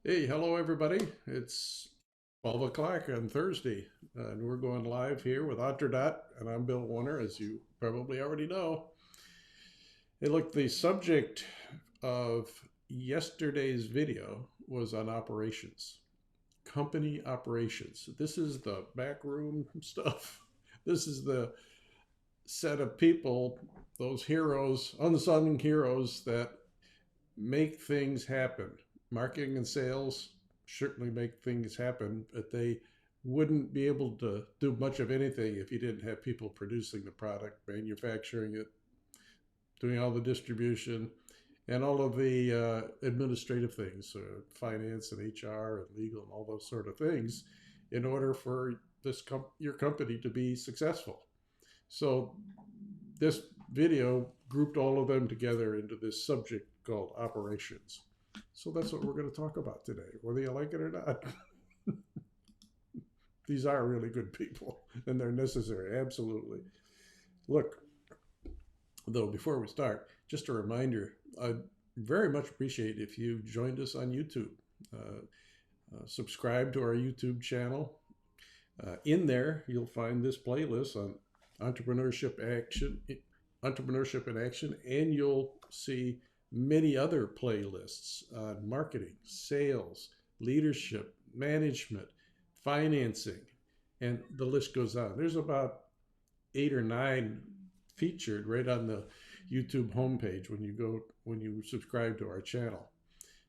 Hey, hello everybody. It's 12 o'clock on Thursday, and we're going live here with Otterdot, and I'm Bill Warner, as you probably already know. Hey, look, the subject of yesterday's video was on operations, company operations. This is the backroom stuff. This is the set of people, those heroes, unsung heroes that make things happen. Marketing and sales certainly make things happen, but they wouldn't be able to do much of anything if you didn't have people producing the product, manufacturing it, doing all the distribution, and all of the administrative things, finance and HR and legal and all those sort of things, in order for your company to be successful. So this video grouped all of them together into this subject called operations. So that's what we're going to talk about today, whether you like it or not. These are really good people, and they're necessary, absolutely. Look, though, before we start, just a reminder, I'd very much appreciate if you joined us on YouTube. Subscribe to our YouTube channel. In there, you'll find this playlist on entrepreneurship in action, and you'll see many other playlists on marketing, sales, leadership, management, financing, and the list goes on. There's about 8 or 9 featured right on the YouTube homepage when you subscribe to our channel.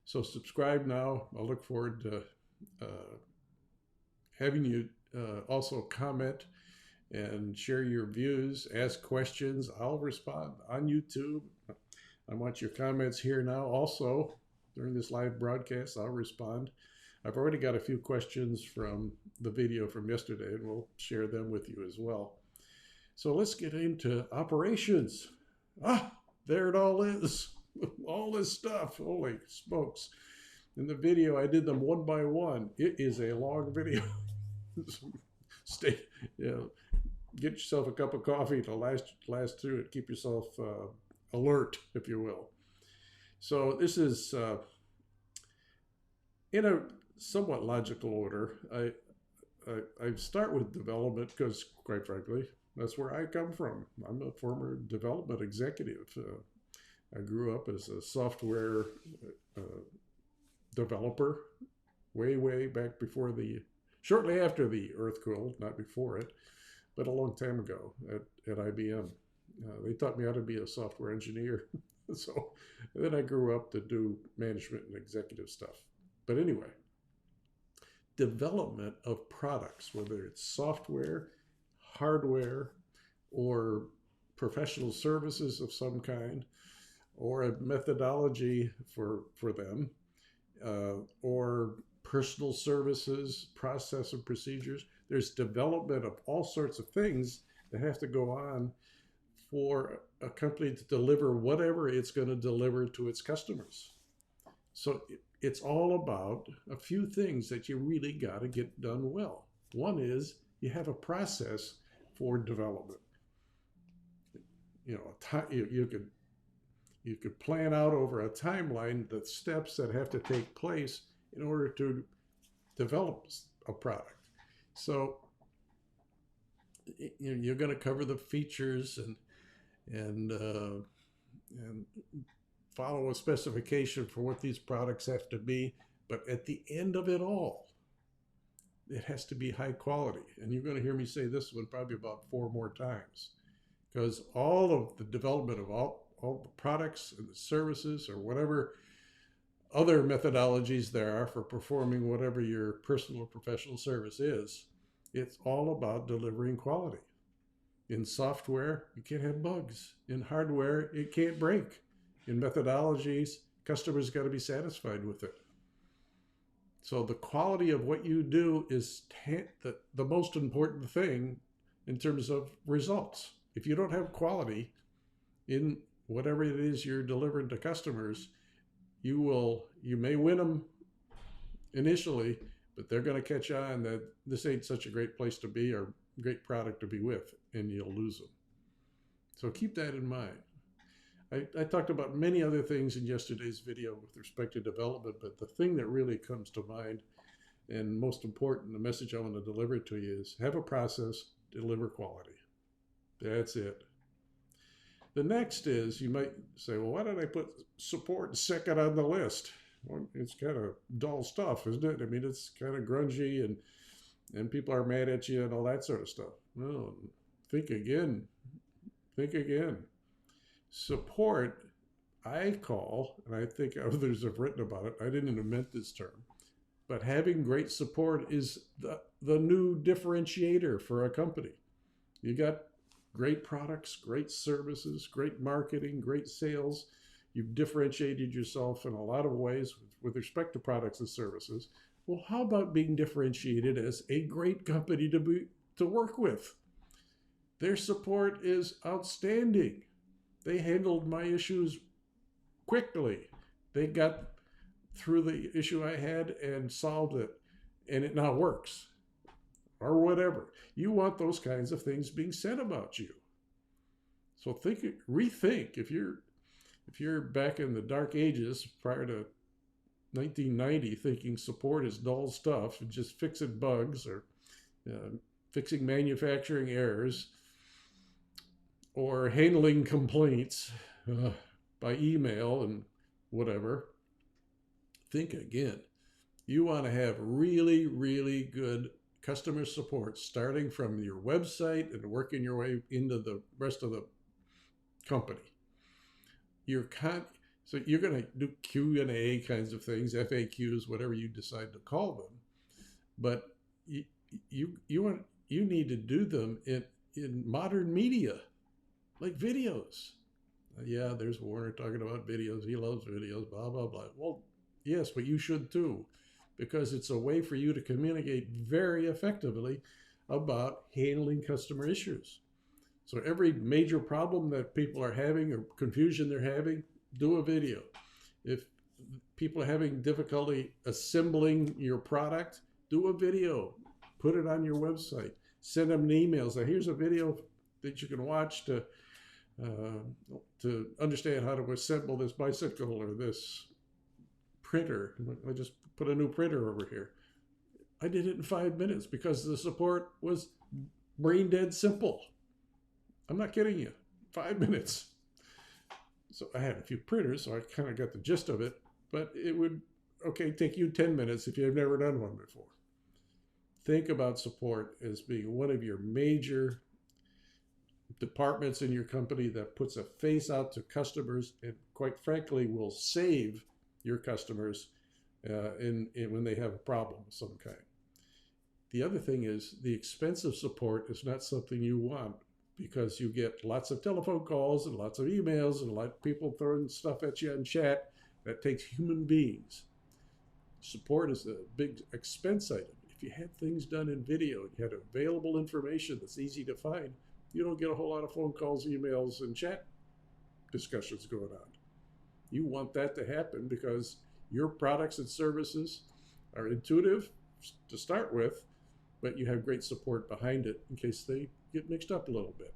So subscribe now. I'll look forward to having you also comment and share your views, ask questions. I'll respond on YouTube. I want your comments here now. Also, during this live broadcast, I'll respond. I've already got a few questions from the video from yesterday, and we'll share them with you as well. So let's get into operations. There it all is. All this stuff. Holy smokes. In the video, I did them one by one. It is a long video. Stay, get yourself a cup of coffee to last through it. Keep yourself alert, if you will. So this is in a somewhat logical order. I start with development because, quite frankly, that's where I come from. I'm a former development executive. I grew up as a software developer way back shortly after the earth cooled, not before it, but a long time ago at IBM. They taught me how to be a software engineer. So then I grew up to do management and executive stuff. But anyway, development of products, whether it's software, hardware, or professional services of some kind, or a methodology for them, or personal services, process and procedures. There's development of all sorts of things that have to go on for a company to deliver whatever it's going to deliver to its customers. So it's all about a few things that you really got to get done well. One is you have a process for development. You could plan out over a timeline the steps that have to take place in order to develop a product. So you're going to cover the features and follow a specification for what these products have to be. But at the end of it all, it has to be high quality. And you're going to hear me say this one probably about 4 more times, because all of the development of all the products and the services, or whatever other methodologies there are for performing whatever your personal or professional service is, it's all about delivering quality. In software, you can't have bugs. In hardware, it can't break. In methodologies, customers got to be satisfied with it. So the quality of what you do is the most important thing in terms of results. If you don't have quality in whatever it is you're delivering to customers, you may win them initially, but they're going to catch on that this ain't such a great place to be or great product to be with, and you'll lose them. So keep that in mind. I talked about many other things in yesterday's video with respect to development, but the thing that really comes to mind and most important, the message I want to deliver to you is have a process, deliver quality. That's it. The next is, you might say, well, why did I put support second on the list? Well, it's kind of dull stuff, isn't it? I mean, it's kind of grungy and people are mad at you and all that sort of stuff. No, think again. Think again. Support, I call, and I think others have written about it, I didn't invent this term, but having great support is the new differentiator for a company. You got great products, great services, great marketing, great sales. You've differentiated yourself in a lot of ways with respect to products and services. Well, how about being differentiated as a great company to work with? Their support is outstanding. They handled my issues quickly. They got through the issue I had and solved it, and it now works, or whatever. You want those kinds of things being said about you. So rethink. If you're back in the dark ages prior to 1990, thinking support is dull stuff and just fixing bugs or fixing manufacturing errors or handling complaints by email and whatever, think again. You want to have really, really good customer support starting from your website and working your way into the rest of the company. So you're going to do Q&A kinds of things, FAQs, whatever you decide to call them, but you need to do them in modern media, like videos. Yeah, there's Warner talking about videos. He loves videos, blah, blah, blah. Well, yes, but you should too, because it's a way for you to communicate very effectively about handling customer issues. So every major problem that people are having or confusion they're having, do a video. If people are having difficulty assembling your product, do a video. Put it on your website. Send them an email. Say, here's a video that you can watch to understand how to assemble this bicycle or this printer. I just put a new printer over here. I did it in 5 minutes because the support was brain dead simple. I'm not kidding you. 5 minutes. So I had a few printers, so I kind of got the gist of it, but it would, take you 10 minutes if you've never done one before. Think about support as being one of your major departments in your company that puts a face out to customers and quite frankly will save your customers when they have a problem of some kind. The other thing is the expensive support is not something you want because you get lots of telephone calls and lots of emails and a lot of people throwing stuff at you in chat. That takes human beings. Support is a big expense item. If you had things done in video, you had available information that's easy to find, you don't get a whole lot of phone calls, emails, and chat discussions going on. You want that to happen because your products and services are intuitive to start with, but you have great support behind it in case they get mixed up a little bit.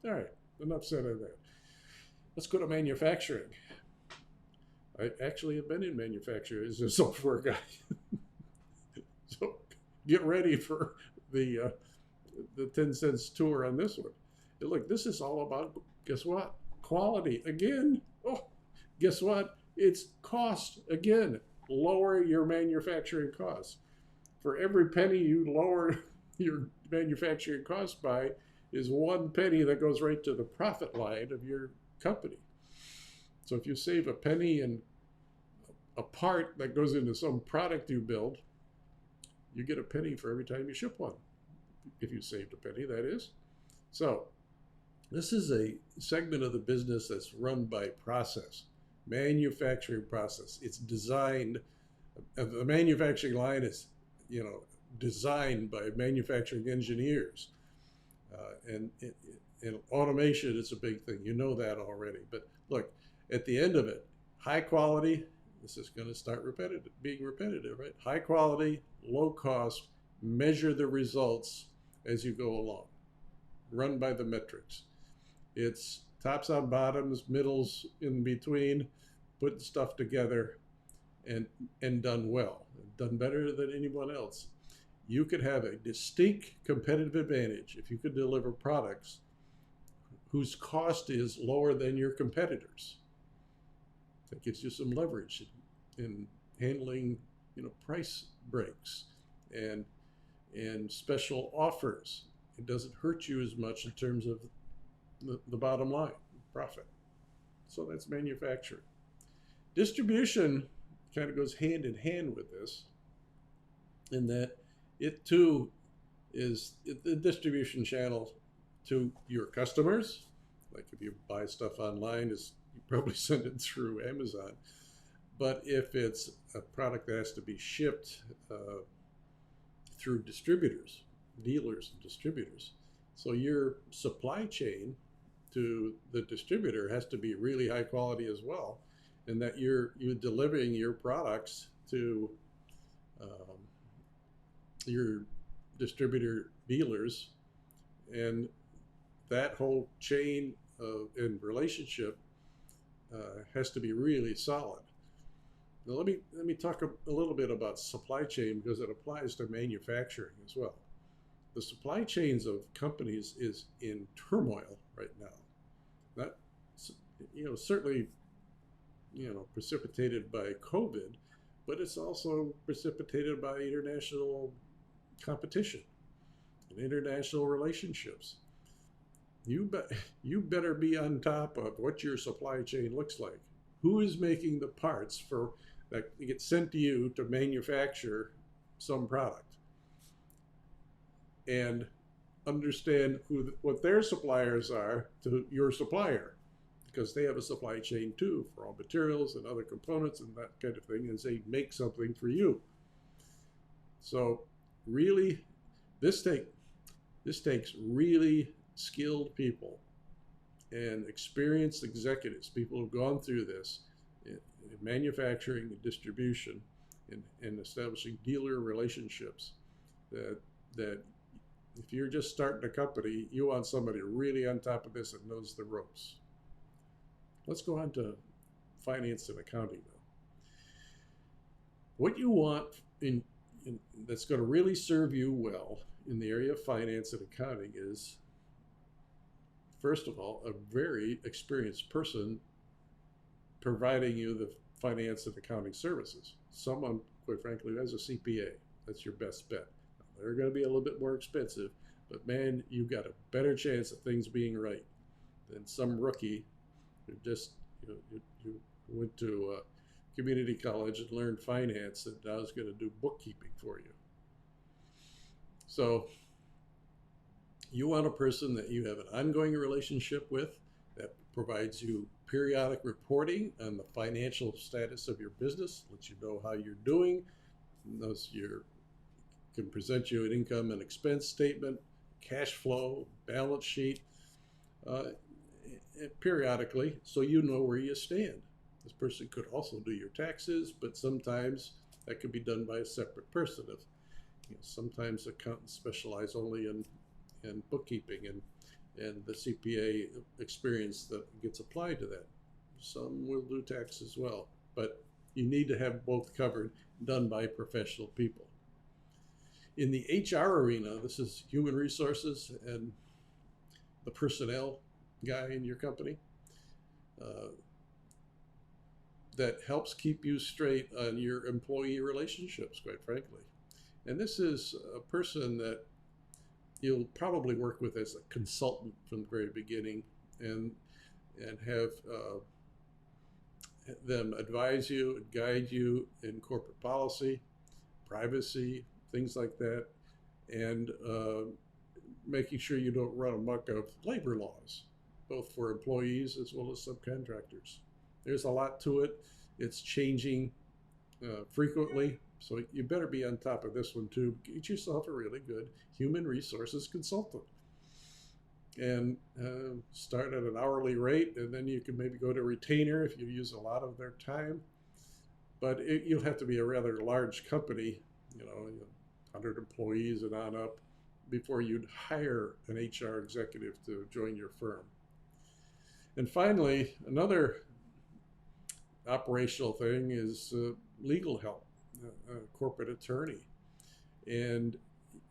All right, enough said of that. Let's go to manufacturing. I actually have been in manufacturing as a software guy. So get ready for the 10 cents tour on this one. And look, this is all about, guess what? Quality. Again, guess what? It's cost. Again, lower your manufacturing costs. For every penny you lower your manufacturing cost by is 1 penny that goes right to the profit line of your company. So if you save a penny in a part that goes into some product you build, you get a penny for every time you ship one. If you saved a penny, that is. So this is a segment of the business that's run by process, manufacturing process. It's designed, the manufacturing line is, designed by manufacturing engineers. And automation is a big thing. You know that already. But look, at the end of it, high quality, this is going to start being repetitive, right? High quality, low cost, measure the results as you go along. Run by the metrics. It's tops on bottoms, middles in between, putting stuff together, and done well, done better than anyone else. You could have a distinct competitive advantage if you could deliver products whose cost is lower than your competitors. That gives you some leverage in handling, price breaks and special offers. It doesn't hurt you as much in terms of the bottom line, profit. So that's manufacturing. Distribution kind of goes hand in hand with this, in that it too is the distribution channel to your customers. Like if you buy stuff online, you probably send it through Amazon. But if it's a product that has to be shipped through distributors, dealers and distributors, so your supply chain to the distributor has to be really high quality as well, and that you're delivering your products to your distributor dealers, and that whole chain and relationship has to be really solid. Now let me talk a little bit about supply chain, because it applies to manufacturing as well. The supply chains of companies is in turmoil right now. That, certainly, precipitated by COVID, but it's also precipitated by international competition and international relationships. You better be on top of what your supply chain looks like. Who is making the parts for that get sent to you to manufacture some product? And understand what their suppliers are to your supplier, because they have a supply chain too for raw materials and other components and that kind of thing, as they make something for you. So really, this takes really skilled people and experienced executives, people who've gone through this in manufacturing and distribution and establishing dealer relationships, that if you're just starting a company, you want somebody really on top of this and knows the ropes. Let's go on to finance and accounting now. What you want that's going to really serve you well in the area of finance and accounting is, first of all, a very experienced person providing you the finance and accounting services. Someone, quite frankly, as a CPA. That's your best bet. They're going to be a little bit more expensive, but man, you've got a better chance of things being right than some rookie who just you went to community college and learned finance and now is going to do bookkeeping for you. So you want a person that you have an ongoing relationship with, that provides you periodic reporting on the financial status of your business, lets you know how you're doing, knows can present you an income and expense statement, cash flow, balance sheet, periodically, so you know where you stand. This person could also do your taxes, but sometimes that could be done by a separate person. Sometimes accountants specialize only in bookkeeping and the CPA experience that gets applied to that. Some will do tax as well, but you need to have both covered, done by professional people. In the HR arena, this is human resources and the personnel guy in your company that helps keep you straight on your employee relationships, quite frankly. And this is a person that you'll probably work with as a consultant from the very beginning, and have them advise you and guide you in corporate policy, privacy, things like that, and making sure you don't run amok of labor laws, both for employees as well as subcontractors. There's a lot to it. It's changing frequently, so you better be on top of this one too. Get yourself a really good human resources consultant, and start at an hourly rate, and then you can maybe go to retainer if you use a lot of their time. But you'll have to be a rather large company, 100 employees and on up, before you'd hire an HR executive to join your firm. And finally, another operational thing is legal help, a corporate attorney. And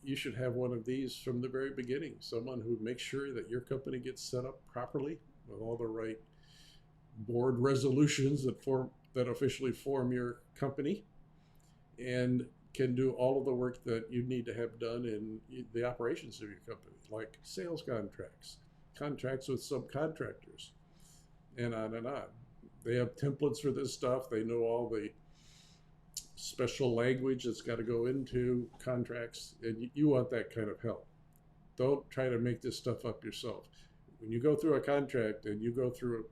you should have one of these from the very beginning, someone who makes sure that your company gets set up properly with all the right board resolutions that officially form your company, and can do all of the work that you need to have done in the operations of your company, like sales contracts, contracts with subcontractors, and on and on. They have templates for this stuff. They know all the special language that's got to go into contracts, and you want that kind of help. Don't try to make this stuff up yourself. When you go through a contract and you go through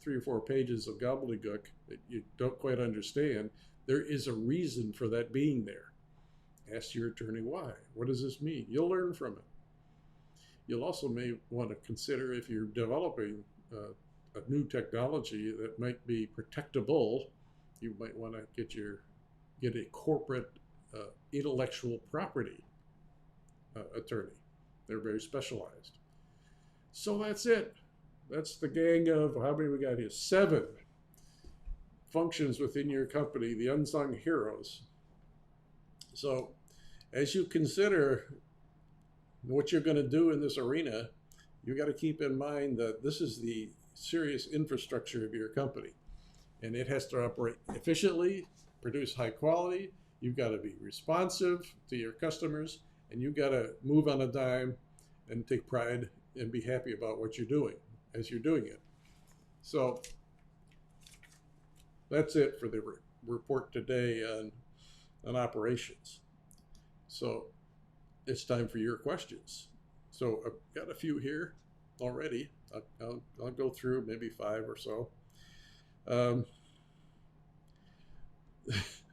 3 or 4 pages of gobbledygook that you don't quite understand, there is a reason for that being there. Ask your attorney why. What does this mean? You'll learn from it. You'll also may want to consider, if you're developing a new technology that might be protectable, you might want to get a corporate intellectual property attorney. They're very specialized. So that's it. That's the gang of, how many we got here? 7 functions within your company, the unsung heroes. So as you consider what you're going to do in this arena, you got to keep in mind that this is the serious infrastructure of your company, and it has to operate efficiently, produce high quality. You've got to be responsive to your customers, and you've got to move on a dime and take pride and be happy about what you're doing as you're doing it. So that's it for the report today on operations. So it's time for your questions. So I've got a few here already. I'll go through maybe 5 or so.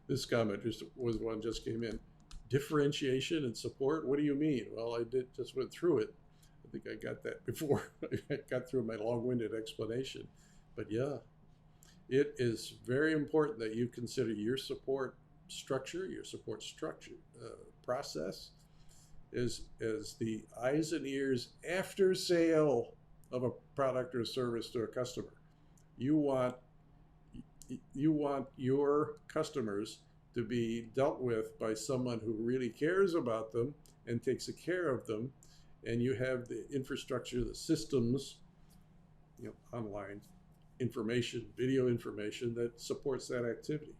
This comment just came in. Differentiation and support. What do you mean? Well, I just went through it. I think I got that before. I got through my long-winded explanation. But yeah, it is very important that you consider your support structure, process is the eyes and ears after sale of a product or service to a customer. You want your customers to be dealt with by someone who really cares about them and takes care of them, and you have the infrastructure, the systems, online information, video information that supports that activity.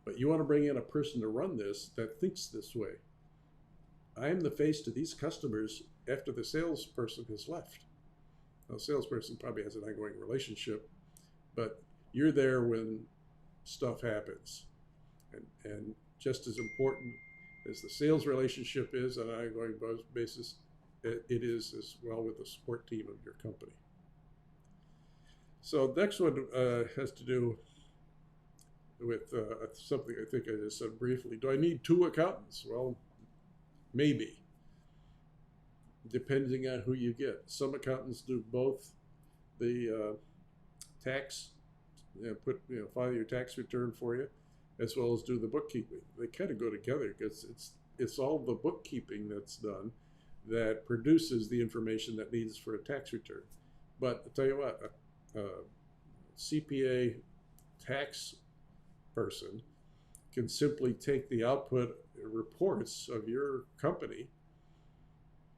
But you want to bring in a person to run this that thinks this way. I am the face to these customers after the salesperson has left. Now, the salesperson probably has an ongoing relationship, but you're there when stuff happens. And just as important as the sales relationship is on an ongoing basis, it is as well with the support team of your company. So the next one has to do with something I think I just said briefly. Do I need 2 accountants? Well, maybe, depending on who you get. Some accountants do both the tax, file your tax return for you, as well as do the bookkeeping. They kind of go together because it's all the bookkeeping that's done that produces the information that needs for a tax return. But I'll tell you what, a CPA tax person can simply take the output reports of your company,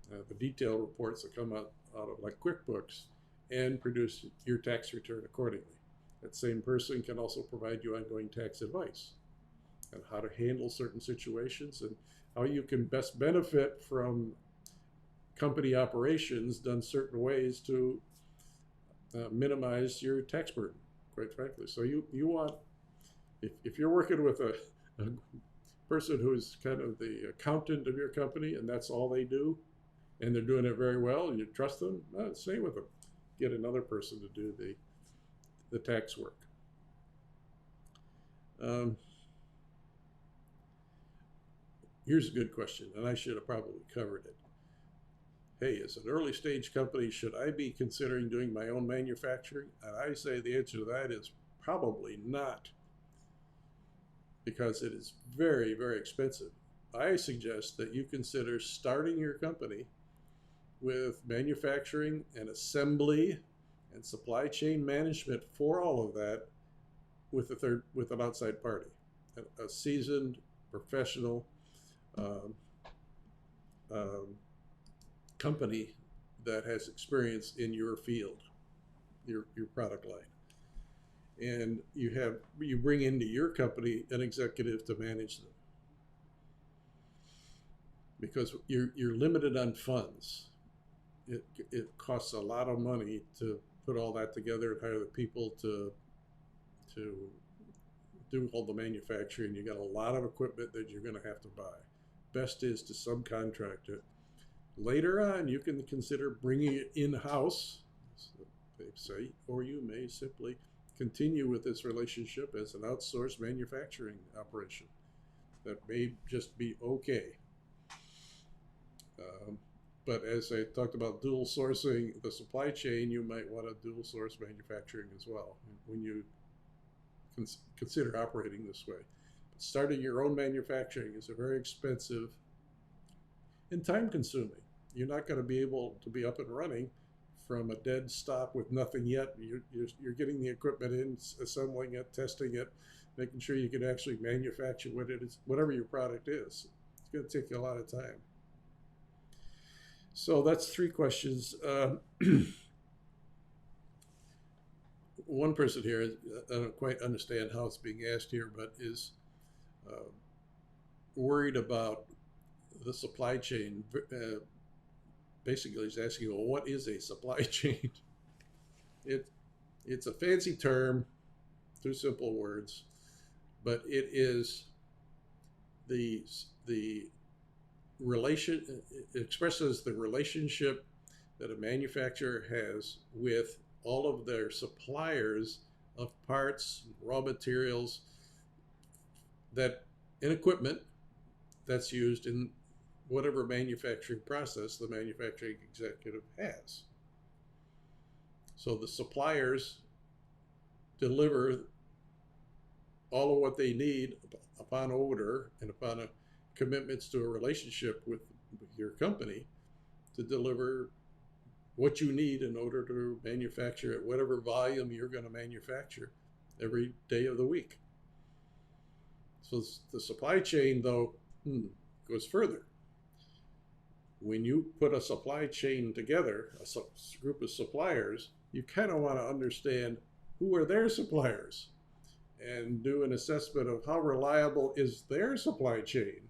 the detailed reports that come out of like QuickBooks, and produce your tax return accordingly. That same person can also provide you ongoing tax advice on how to handle certain situations and how you can best benefit from company operations done certain ways to minimize your tax burden, quite frankly. So you want, if you're working with a person who's kind of the accountant of your company and that's all they do, and they're doing it very well and you trust them, stay with them. Get another person to do the tax work. Here's a good question, and I should have probably covered it. Hey, as an early stage company, should I be considering doing my own manufacturing? And I say the answer to that is probably not, because it is very, very expensive. I suggest that you consider starting your company with manufacturing and assembly and supply chain management for all of that with an outside party, a seasoned professional um, um, company that has experience in your field, your product line, and you bring into your company an executive to manage them, because you're limited on funds. It costs a lot of money to put all that together and hire the people to do all the manufacturing. You got a lot of equipment that you're going to have to buy. Best is to subcontract it. Later on, you can consider bringing it in-house, they say, or you may simply continue with this relationship as an outsourced manufacturing operation. That may just be okay. But as I talked about dual sourcing the supply chain, you might want to dual source manufacturing as well when you consider operating this way. But starting your own manufacturing is a very expensive and time consuming. You're not going to be able to be up and running from a dead stop with nothing yet. You're getting the equipment in, assembling it, testing it, making sure you can actually manufacture what it is, whatever your product is. It's going to take you a lot of time. So that's 3 questions. One person here, I don't quite understand how it's being asked here, but is worried about the supply chain. Basically, he's asking, well, what is a supply chain? It's a fancy term, 2 simple words, but it is the relation. It expresses the relationship that a manufacturer has with all of their suppliers of parts, raw materials, and equipment that's used in whatever manufacturing process the manufacturing executive has. So the suppliers deliver all of what they need upon order and upon commitments to a relationship with your company to deliver what you need in order to manufacture at whatever volume you're going to manufacture every day of the week. So the supply chain, though, goes further. When you put a supply chain together, a group of suppliers, you kind of want to understand who are their suppliers and do an assessment of how reliable is their supply chain.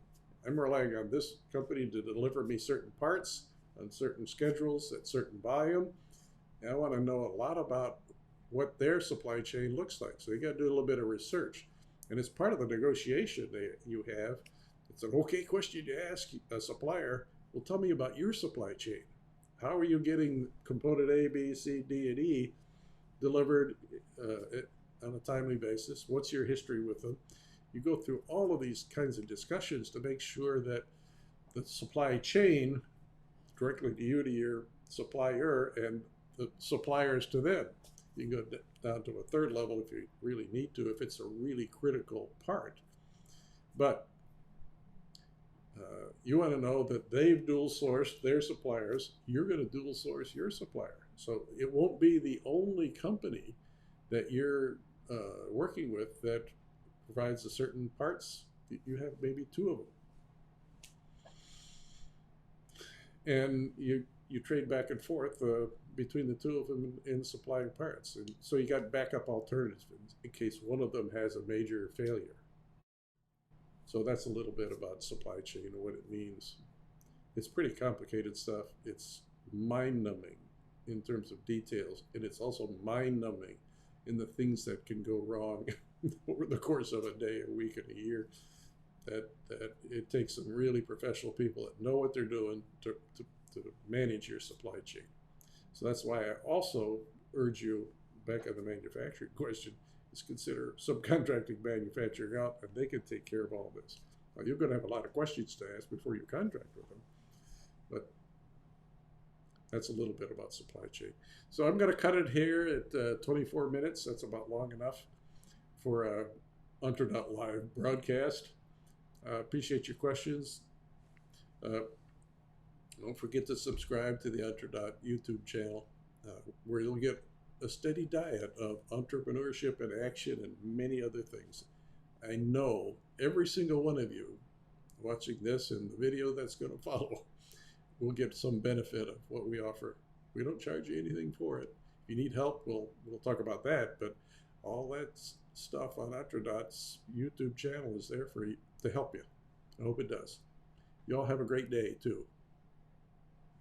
I'm relying on this company to deliver me certain parts on certain schedules at certain volume. And I want to know a lot about what their supply chain looks like. So you got to do a little bit of research. And it's part of the negotiation that you have. It's an okay question to ask a supplier. Well, tell me about your supply chain. How are you getting component A, B, C, D, and E delivered on a timely basis? What's your history with them? You go through all of these kinds of discussions to make sure that the supply chain, directly to you, to your supplier, and the suppliers to them. You can go down to a 3rd level if you really need to, if it's a really critical part. But you want to know that they've dual sourced their suppliers. You're going to dual source your supplier. So it won't be the only company that you're working with that provides a certain parts. You have maybe 2 of them. And you trade back and forth between the 2 of them in supplying parts. And so you got backup alternatives in case one of them has a major failure. So that's a little bit about supply chain and what it means. It's pretty complicated stuff. It's mind-numbing in terms of details, and it's also mind-numbing in the things that can go wrong over the course of a day, a week, and a year. That it takes some really professional people that know what they're doing to manage your supply chain. So that's why I also urge you, back on the manufacturing question, is consider subcontracting manufacturing out, and they can take care of all this. Now, you're going to have a lot of questions to ask before you contract with them, but that's a little bit about supply chain. So I'm going to cut it here at 24 minutes. That's about long enough for a Live broadcast. Appreciate your questions. Don't forget to subscribe to the YouTube channel, where you'll get a steady diet of entrepreneurship and action and many other things. I know every single one of you watching this and the video that's going to follow will get some benefit of what we offer. We don't charge you anything for it. If you need help, we'll talk about that. But all that stuff on Otrodot's YouTube channel is there for you to help you. I hope it does. You all have a great day too.